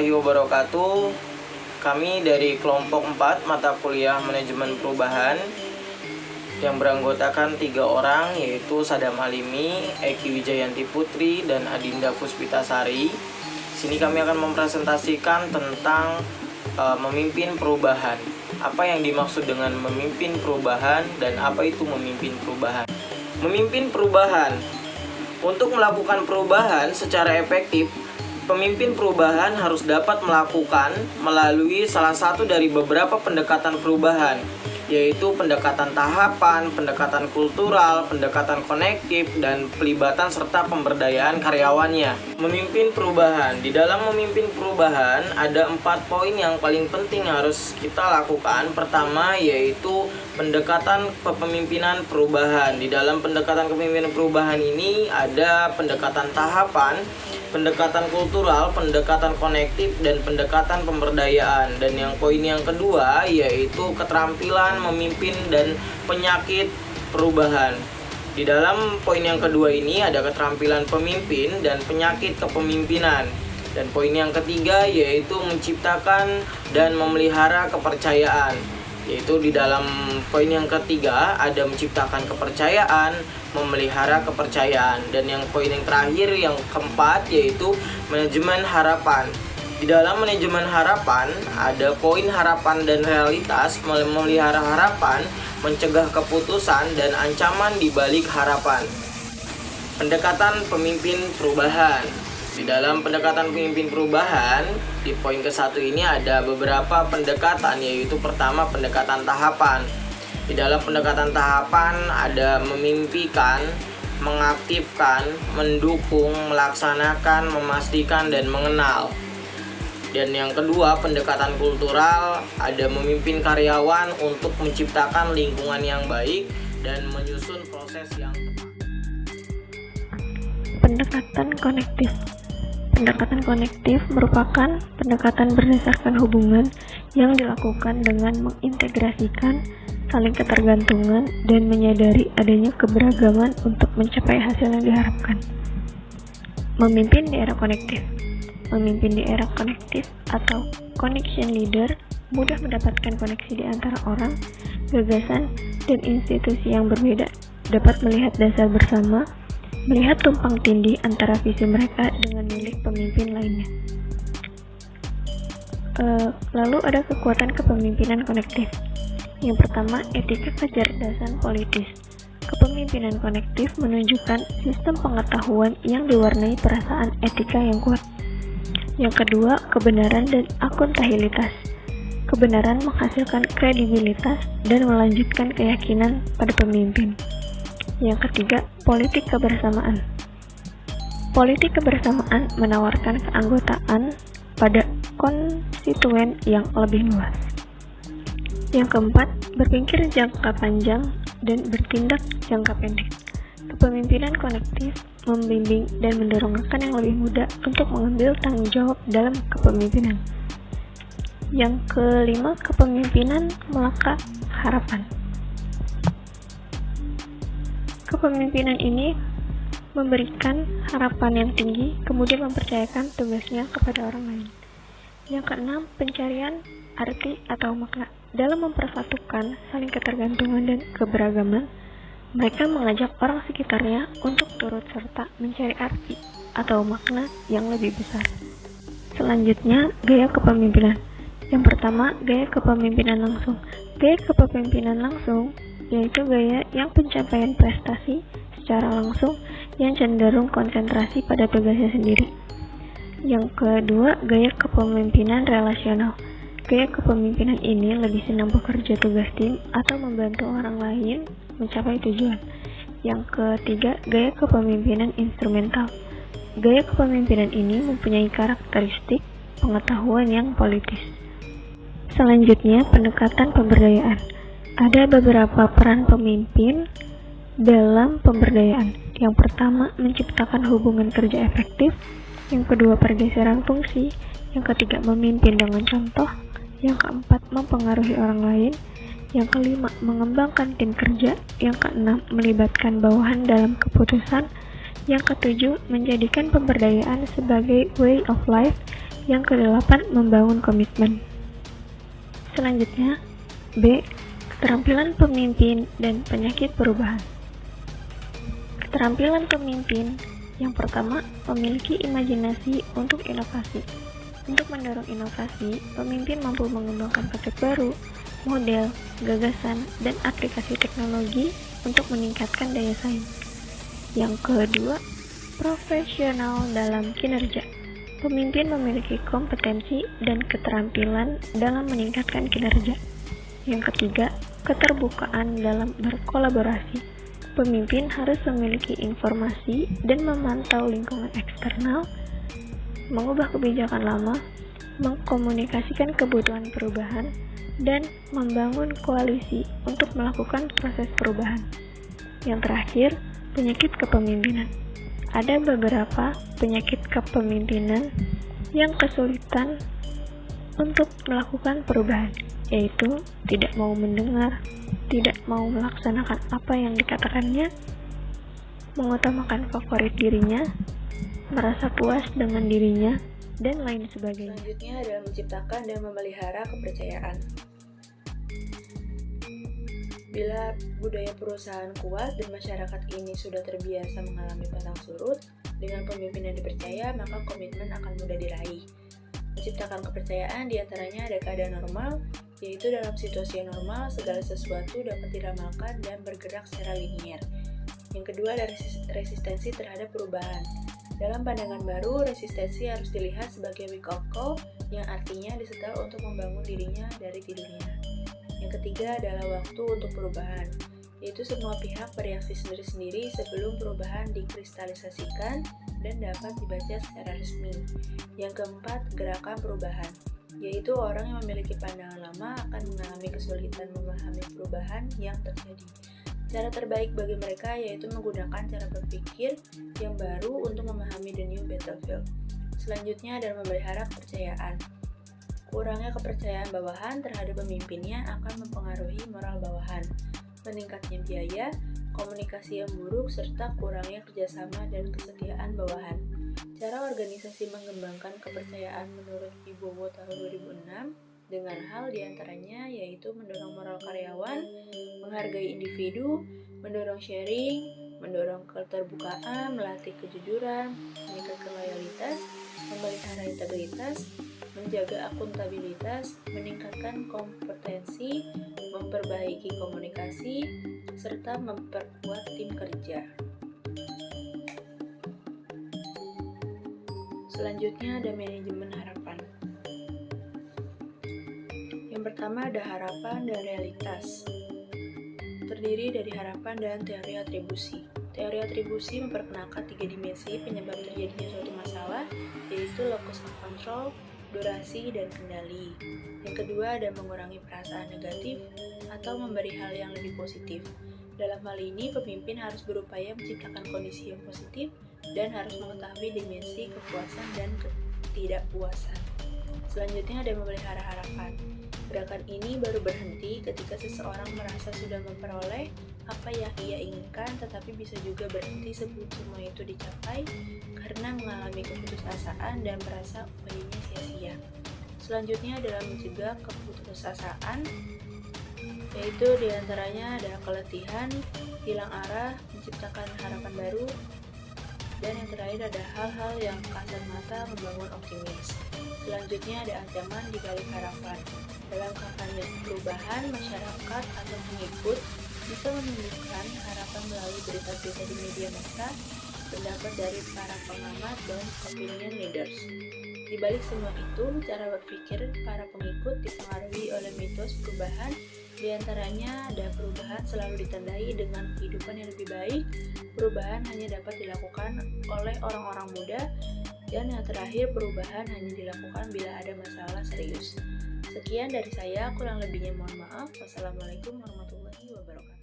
warahmatullahi wabarakatuh. Kami dari kelompok 4 mata kuliah manajemen perubahan yang beranggotakan 3 orang, yaitu Sadam Halimi, Eki Wijayanti Putri, dan Adinda Puspitasari. Sini kami akan mempresentasikan tentang memimpin perubahan. Apa yang dimaksud dengan memimpin perubahan dan apa itu memimpin perubahan? Memimpin perubahan. Untuk melakukan perubahan secara efektif, pemimpin perubahan harus dapat melakukan melalui salah satu dari beberapa pendekatan perubahan, yaitu pendekatan tahapan, pendekatan kultural, pendekatan konektif, dan pelibatan serta pemberdayaan karyawannya. Memimpin perubahan. Di dalam memimpin perubahan ada 4 poin yang paling penting harus kita lakukan. Pertama yaitu pendekatan kepemimpinan perubahan. Di dalam pendekatan kepemimpinan perubahan ini ada pendekatan tahapan, pendekatan kultural, pendekatan konektif, dan pendekatan pemberdayaan. Dan yang poin yang kedua yaitu keterampilan memimpin dan penyakit perubahan. Di dalam poin yang kedua ini ada keterampilan pemimpin dan penyakit kepemimpinan. Dan poin yang ketiga yaitu menciptakan dan memelihara kepercayaan. Yaitu di dalam poin yang ketiga ada menciptakan kepercayaan, memelihara kepercayaan. Dan yang poin yang terakhir yang keempat yaitu manajemen harapan. Di dalam manajemen harapan ada poin harapan dan realitas, memelihara harapan, mencegah keputusan dan ancaman di balik harapan. Pendekatan pemimpin perubahan. Di dalam pendekatan pemimpin perubahan, di poin ke-1 ini ada beberapa pendekatan, yaitu pertama pendekatan tahapan. Di dalam pendekatan tahapan ada memimpikan, mengaktifkan, mendukung, melaksanakan, memastikan, dan mengenal. Dan yang kedua, pendekatan kultural, ada memimpin karyawan untuk menciptakan lingkungan yang baik dan menyusun proses yang tepat. Pendekatan konektif. Pendekatan konektif merupakan pendekatan berdasarkan hubungan yang dilakukan dengan mengintegrasikan saling ketergantungan dan menyadari adanya keberagaman untuk mencapai hasil yang diharapkan. Memimpin di era konektif. Memimpin di era konektif atau connection leader mudah mendapatkan koneksi di antara orang, gagasan, dan institusi yang berbeda, dapat melihat dasar bersama, melihat tumpang tindih antara visi mereka dengan milik pemimpin lainnya. Lalu ada kekuatan kepemimpinan konektif. Yang pertama, etika kecerdasan politis. Kepemimpinan konektif menunjukkan sistem pengetahuan yang diwarnai perasaan etika yang kuat. Yang kedua, kebenaran dan akuntabilitas. Kebenaran menghasilkan kredibilitas dan melanjutkan keyakinan pada pemimpin. Yang ketiga, politik kebersamaan. Politik kebersamaan menawarkan keanggotaan pada konstituen yang lebih luas. Yang keempat, berpikir jangka panjang dan bertindak jangka pendek. Kepemimpinan konektif membimbing dan mendorong rekan yang lebih muda untuk mengambil tanggung jawab dalam kepemimpinan. Yang kelima, kepemimpinan melaka harapan. Kepemimpinan ini memberikan harapan yang tinggi, kemudian mempercayakan tugasnya kepada orang lain. Yang keenam, pencarian arti atau makna. Dalam mempersatukan saling ketergantungan dan keberagaman, mereka mengajak orang sekitarnya untuk turut serta mencari arti atau makna yang lebih besar. Selanjutnya, gaya kepemimpinan. Yang pertama, gaya kepemimpinan langsung. Gaya kepemimpinan langsung yaitu gaya yang pencapaian prestasi secara langsung yang cenderung konsentrasi pada tugasnya sendiri. Yang kedua, gaya kepemimpinan relasional. Gaya kepemimpinan ini lebih senang bekerja tugas tim atau membantu orang lain mencapai tujuan. Yang ketiga, gaya kepemimpinan instrumental. Gaya kepemimpinan ini mempunyai karakteristik pengetahuan yang politis. Selanjutnya, pendekatan pemberdayaan. Ada beberapa peran pemimpin dalam pemberdayaan. Yang pertama, menciptakan hubungan kerja efektif. Yang kedua, pergeseran fungsi. Yang ketiga, memimpin dengan contoh. Yang keempat, mempengaruhi orang lain. Yang kelima, mengembangkan tim kerja. Yang keenam, melibatkan bawahan dalam keputusan. Yang ketujuh, menjadikan pemberdayaan sebagai way of life. Yang kedelapan, membangun komitmen. Selanjutnya, B. Keterampilan pemimpin dan penyakit perubahan. Keterampilan pemimpin yang pertama, memiliki imajinasi untuk inovasi. Untuk mendorong inovasi, pemimpin mampu mengembangkan konsep baru, model, gagasan, dan aplikasi teknologi untuk meningkatkan daya saing. Yang kedua, profesional dalam kinerja. Pemimpin memiliki kompetensi dan keterampilan dalam meningkatkan kinerja. Yang ketiga, keterbukaan dalam berkolaborasi. Pemimpin harus memiliki informasi dan memantau lingkungan eksternal, mengubah kebijakan lama, mengkomunikasikan kebutuhan perubahan, dan membangun koalisi untuk melakukan proses perubahan. Yang terakhir, penyakit kepemimpinan. Ada beberapa penyakit kepemimpinan yang kesulitan untuk melakukan perubahan, yaitu tidak mau mendengar, tidak mau melaksanakan apa yang dikatakannya, mengutamakan favorit dirinya, merasa puas dengan dirinya, dan lain sebagainya. Selanjutnya adalah menciptakan dan memelihara kepercayaan. Bila budaya perusahaan kuat dan masyarakat ini sudah terbiasa mengalami pasang surut, dengan pemimpin yang dipercaya, maka komitmen akan mudah diraih. Menciptakan kepercayaan diantaranya ada keadaan normal, yaitu dalam situasi yang normal, segala sesuatu dapat diramalkan dan bergerak secara linier. Yang kedua ada resistensi terhadap perubahan. Dalam pandangan baru, resistensi harus dilihat sebagai wake-up call yang artinya disetel untuk membangun dirinya dari tidurnya. Yang ketiga adalah waktu untuk perubahan, yaitu semua pihak bereaksi sendiri-sendiri sebelum perubahan dikristalisasikan dan dapat dibaca secara resmi. Yang keempat, gerakan perubahan, yaitu orang yang memiliki pandangan lama akan mengalami kesulitan memahami perubahan yang terjadi. Cara terbaik bagi mereka yaitu menggunakan cara berpikir yang baru untuk memahami the new battlefield. Selanjutnya adalah memelihara kepercayaan. Kurangnya kepercayaan bawahan terhadap pemimpinnya akan mempengaruhi moral bawahan. Meningkatnya biaya, komunikasi yang buruk, serta kurangnya kerjasama dan kesetiaan bawahan. Cara organisasi mengembangkan kepercayaan menurut Wibowo tahun 2006 dengan hal diantaranya yaitu mendorong moral karyawan, menghargai individu, mendorong sharing, mendorong keterbukaan, melatih kejujuran, meningkatkan loyalitas, memelihara integritas, menjaga akuntabilitas, meningkatkan kompetensi, memperbaiki komunikasi, serta memperkuat tim kerja. Selanjutnya ada manajemen harapan. Yang pertama ada harapan dan realitas. Terdiri dari harapan dan teori atribusi. Teori atribusi memperkenalkan 3 dimensi penyebab terjadinya suatu masalah, yaitu locus of control, durasi, dan kendali. Yang kedua ada mengurangi perasaan negatif atau memberi hal yang lebih positif. Dalam hal ini, pemimpin harus berupaya menciptakan kondisi yang positif dan harus mengetahui dimensi kepuasan dan ketidakpuasan. Selanjutnya ada memelihara harapan. Gerakan ini baru berhenti ketika seseorang merasa sudah memperoleh apa yang ia inginkan, tetapi bisa juga berhenti sebelum semua itu dicapai karena mengalami keputusasaan dan merasa upayanya sia-sia. Selanjutnya adalah mencegah keputusasaan, yaitu diantaranya ada keletihan, hilang arah, menciptakan harapan baru, dan yang terakhir ada hal-hal yang kasat mata membangun optimis. Selanjutnya ada ancaman di balik harapan. Dalam kampanye perubahan, masyarakat atau pengikut bisa menunjukkan harapan melalui berita-berita di media massa, pendapat dari para pengamat, dan opinion leaders. Di balik semua itu, cara berpikir para pengikut dipengaruhi oleh mitos perubahan. Di antaranya ada perubahan selalu ditandai dengan kehidupan yang lebih baik, perubahan hanya dapat dilakukan oleh orang-orang muda, dan yang terakhir perubahan hanya dilakukan bila ada masalah serius. Sekian dari saya, kurang lebihnya mohon maaf. Wassalamualaikum warahmatullahi wabarakatuh.